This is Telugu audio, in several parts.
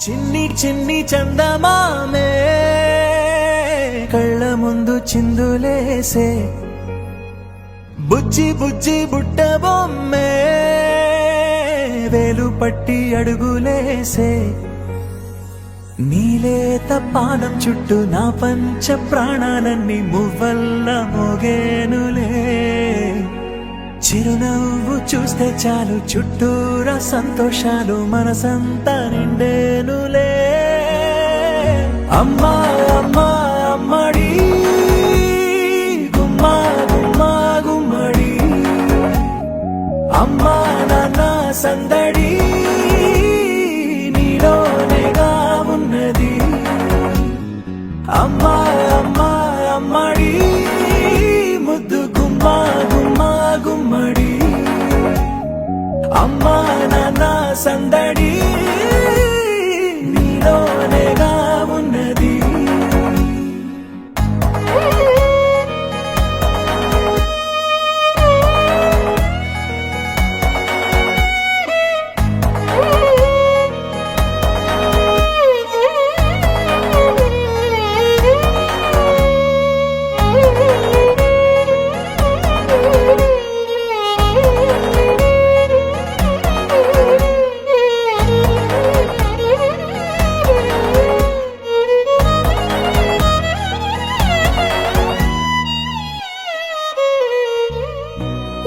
చిన్ని చిన్ని చందమామే కళ్ళ ముందు చిందులేసే బుజ్జి బుజ్జి బుట్ట బొమ్మే వేలు పట్టి అడుగులేసే నీలేత పానం చుట్టూ నా పంచ ప్రాణాలన్నీ మువ్వల్ల మోగేనులే చిరునవ్వు చూస్తే చాలు చుట్టూరా సంతోషాలు మనసంతా నిండేనులే అమ్మా అమ్మా అమ్మడి గుమ్మా గుమ్మా గుమ్మడి అమ్మా నాన్న సందడి నీలోనేగా ఉన్నది అమ్మా అమ్మా అమ్మడి ముద్దు గుమ్మా గుమ్మా గుమ్మడి అమ్మా నాన్న సందడి నీలోనేగా ఉన్నది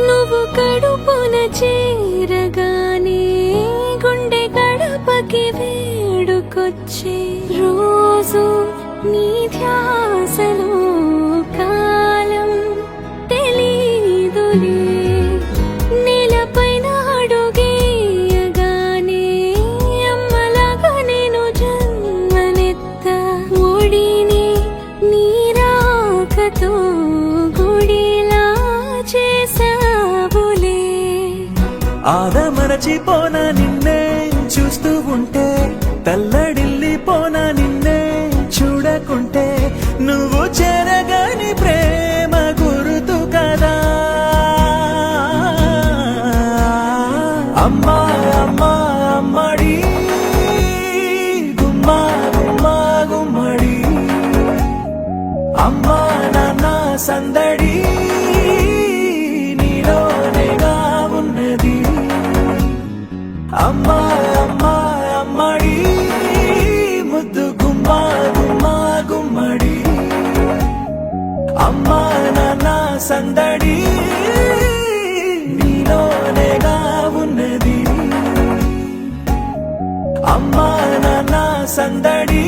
నువ్వు కడుపున చేరగానే గుండె గడపకి వేడుకొచ్చే రోజు నీ ధ్యాసలో కాలం తెలీదులే నేలపైన అడుగేయగానే అమ్మలాగా నేను జన్మనెత్త ఒడిని నీ రాకతో గుడిలా చేసావులే ఆదమరచిపోన నిన్నే చూస్తూ ఉంటే తల్లడిల్లిపోన నిన్నే చూడకుంటే నువ్వు చెరగని ప్రేమ గుర్తు కదా అమ్మా అమ్మా అమ్మడి గుమ్మా గుమ్మా గుమ్మడి అమ్మా నాన్న సందడి నీలోనేగా ఉన్నది అమ్మా అమ్మా అమ్మడి ముద్దు గుమ్మా గుమ్మా గుమ్మడి అమ్మా నాన్న సందడి నీలోనేగా ఉన్నది అమ్మా నాన్న సందడి